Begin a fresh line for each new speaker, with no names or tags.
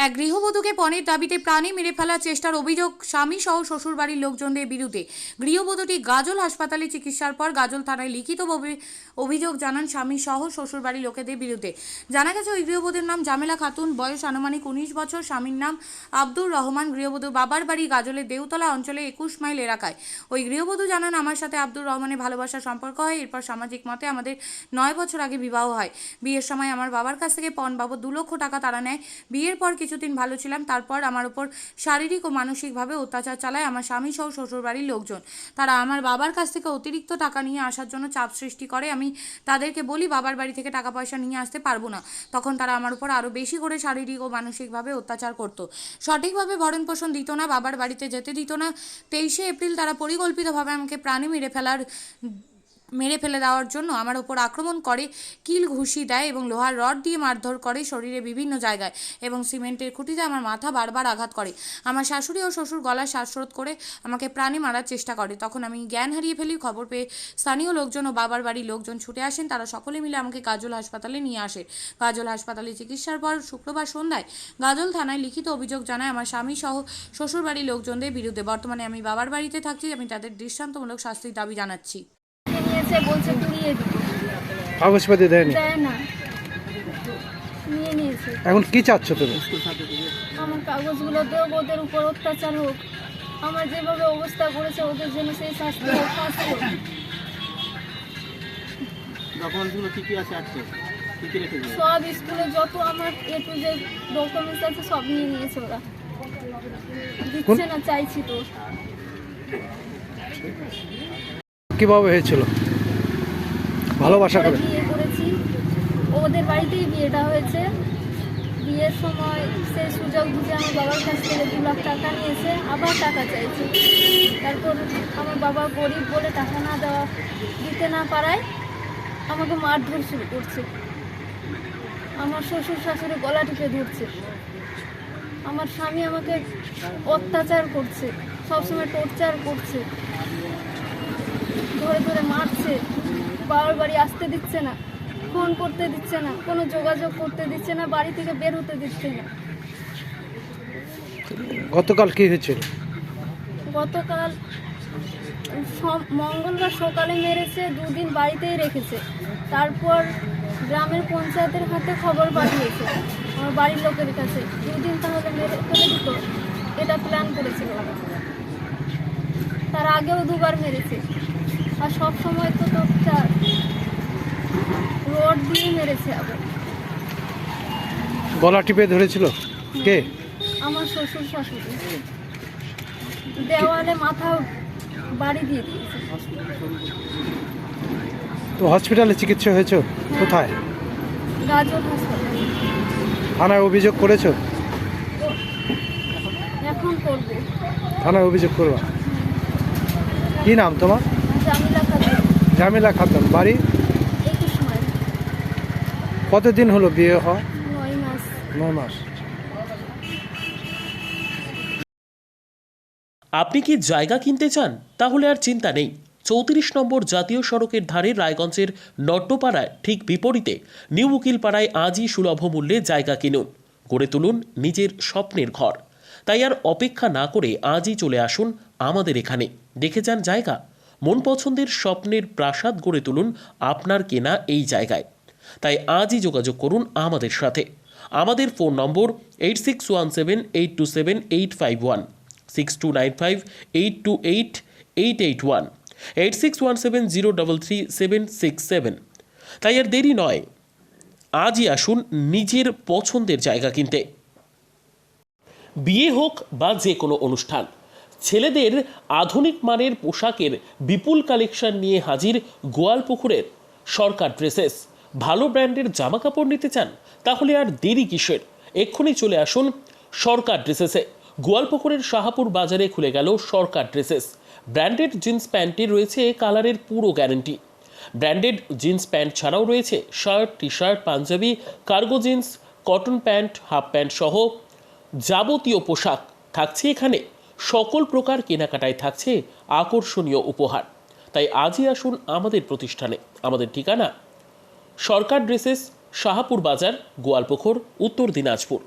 এক গৃহবধূকে পণের দাবিতে প্রাণে মেরে ফেলার চেষ্টার অভিযোগ স্বামী সহ শ্বশুরবাড়ির লোকজনদের বিরুদ্ধে। গৃহবধূটি গাজল হাসপাতালে চিকিৎসার পর গাজল থানায় লিখিতভাবে অভিযোগ জানান স্বামী সহ শ্বশুরবাড়ির লোকেদের বিরুদ্ধে। জানা গেছে ওই গৃহবধূর নাম জামেলা খাতুন, বয়স আনুমানিক 19 বছর। স্বামীর নাম আব্দুর রহমান। গৃহবধূর বাবার বাড়ি গাজলের দেউতলা অঞ্চলে 21 মাইল এলাকায়। ওই গৃহবধূ জানান, আমার সাথে আব্দুর রহমানের ভালোবাসার সম্পর্ক হয়। এরপর সামাজিক মতে আমাদের 9 বছর আগে বিবাহ হয়। বিয়ের সময় আমার বাবার কাছ থেকে পণ বাবদ 2 লক্ষ টাকা তারা নেয়। বিয়ের পর কিছুদিন ভালো ছিলাম, তারপর আমার উপর শারীরিক ও মানসিকভাবে অত্যাচার চালায় আমার স্বামী সহ শ্বশুরবাড়ির লোকজন। তারা আমার বাবার কাছ থেকে অতিরিক্ত টাকা নিয়ে আসার জন্য চাপ সৃষ্টি করে। আমি তাদেরকে বলি বাবার বাড়ি থেকে টাকা পয়সা নিয়ে আসতে পারবো না। তখন তারা আমার উপর আরও বেশি করে শারীরিক ও মানসিকভাবে অত্যাচার করতো। সঠিকভাবে ভরণ পোষণ দিত না, বাবার বাড়িতে যেতে দিত না। 23শে এপ্রিল তারা পরিকল্পিতভাবে আমাকে প্রাণে মেরে ফেলে দেওয়ার জন্য আমার ওপর আক্রমণ করে, কিল ঘুষি দেয় এবং লোহার রড দিয়ে মারধর করে শরীরে বিভিন্ন জায়গায়, এবং সিমেন্টের খুঁটিতে আমার মাথা বারবার আঘাত করে। আমার শাশুড়ি ও শ্বশুর গলায় শ্বাসরোধ করে আমাকে প্রাণে মারার চেষ্টা করে। তখন আমি জ্ঞান হারিয়ে ফেলি। খবর পেয়ে স্থানীয় লোকজন ও বাবার বাড়ির লোকজন ছুটে আসেন। তারা সকলে মিলে আমাকে গাজল হাসপাতালে নিয়ে আসে। গাজল হাসপাতালে চিকিৎসার পর শুক্রবার সন্ধ্যায় গাজল থানায় লিখিত অভিযোগ জানায় আমার স্বামী সহ শ্বশুরবাড়ির লোকজনদের বিরুদ্ধে। বর্তমানে আমি বাবার বাড়িতে থাকছি। আমি তাদের দৃষ্টান্তমূলক শাস্তির দাবি জানাচ্ছি।
বলছে পুড়িয়ে দিব,
কাগজপাতি দেয়নি,
দেয় না, নিয়ে নিয়েছে।
এখন কি চাচ্ছ তুমি?
আমার কাগজগুলো দেও, ওদের উপর অত্যাচার হোক, আমার যেভাবে অবস্থা করেছে ওদের জন্য সেই শাস্তি হোক, ফাঁসি হোক।
ডকুমেন্টসগুলো কি আছে আজকে কি কি রেখেছে?
সব স্কুলে যত আমার এ টু জেড ডকুমেন্টস আছে সব নিয়ে নিয়েছে ওরা, দিচ্ছে না, চাইছি তো।
কিভাবে হয়েছিল? ভালোবাসা করে
বিয়ে করেছি, ওদের বাড়িতেই বিয়েটা হয়েছে। বিয়ের সময় সেই সুযোগ বুঝে আমার বাবার কাছ থেকে 2 লাখ টাকা নিয়েছে, আবার টাকা চাইছে। তারপর আমার বাবা গরিব বলে টাকা না দিতে না পারায় আমাকে মারধর শুরু করছে। আমার শ্বশুর শাশুড়ি গলা টিপে ধরছে। আমার স্বামী আমাকে অত্যাচার করছে, সবসময় টর্চার করছে, ধরে ধরে মারছে, বাবার বাড়ি আসতে দিচ্ছে না, ফোন করতে দিচ্ছে না, কোনো যোগাযোগ করতে দিচ্ছে না, বাড়ি থেকে বের হতে দিচ্ছে না।
গতকাল কি হয়েছিল?
গতকাল মঙ্গলবার সকালে মেরেছে, 2 দিন বাড়িতেই রেখেছে। তারপর গ্রামের পঞ্চায়েতের হাতে খবর পাঠিয়েছে আমার বাড়ির লোকের কাছে, 2 দিন তাহলে মেরে ফেলে দিত, এটা প্ল্যান করেছিল। তার আগেও 2বার মেরেছে, আর সব সময় তো রড দিয়ে মেরেছে। আবার
গলা টিপে ধরেছিল কে?
আমার শ্বশুর শাশুড়ি দেওয়ালে মাথা বাড়ি দিয়ে দিয়েছে।
তো হসপিটালে চিকিৎসা হয়েছে কোথায়?
গাজল হাসপাতালে।
থানায় অভিযোগ করেছো?
এখন করবো।
থানায় অভিযোগ করবা? কি নাম তোমার?
জামিলা খাতুন।
জামিলা খাতুন, বাড়ি?
21 মাইল।
কতদিন হলো বিয়ে হওয়া?
9 মাস।
9 মাস।
আপনি কি জায়গা কিনতে চান? তাহলে আর চিন্তা নেই। 34 নম্বর জাতীয় সড়কের ধারে রায়গঞ্জের নট্টপাড়ায় ঠিক বিপরীতে নিউ উকিলপাড়ায় আজই সুলভ মূল্যে জায়গা কিনুন, গড়ে তুলুন নিজের স্বপ্নের ঘর। তাই আর অপেক্ষা না করে আজই চলে আসুন আমাদের এখানে, দেখে যান জায়গা। মন পছন্দের স্বপ্নের প্রাসাদ গড়ে তুলুন আপনার কেনা এই জায়গায়। তাই আজই যোগাযোগ করুন আমাদের সাথে। আমাদের ফোন নম্বর 8617827851, 6295828881, 8617033767। তাই আর দেরি নয়, আজই আসুন নিজের পছন্দের জায়গা কিনতে। বিয়ে হোক বা যে কোনো অনুষ্ঠান, ছেলেদের আধুনিক মানের পোশাকের বিপুল কালেকশন নিয়ে হাজির গোয়ালপুকুরের সরকার ড্রেসেস। ভালো ব্র্যান্ডের জামা কাপড় নিতে চান? তাহলে আর দেরি কিসের? এক্ষুনি চলে আসুন সরকার ড্রেসেসে। গোয়ালপুকুরের শাহাপুর বাজারে খুলে গেল সরকার ড্রেসেস। ব্র্যান্ডেড জিন্স প্যান্টের রয়েছে কালারের পুরো গ্যারেন্টি। ব্র্যান্ডেড জিন্স প্যান্ট ছাড়াও রয়েছে শার্ট, টি শার্ট, পাঞ্জাবি, cargo jeans, cotton pant, half pant সহ যাবতীয় পোশাক থাকছে এখানে। সকল প্রকার কেনাকাটায় থাকছে আকর্ষণীয় উপহার। তাই আজই আসুন আমাদের প্রতিষ্ঠানে। আমাদের ঠিকানা সরকার ড্রেসেস, শাহাপুর বাজার, গোয়ালপুকুর, উত্তর দিনাজপুর।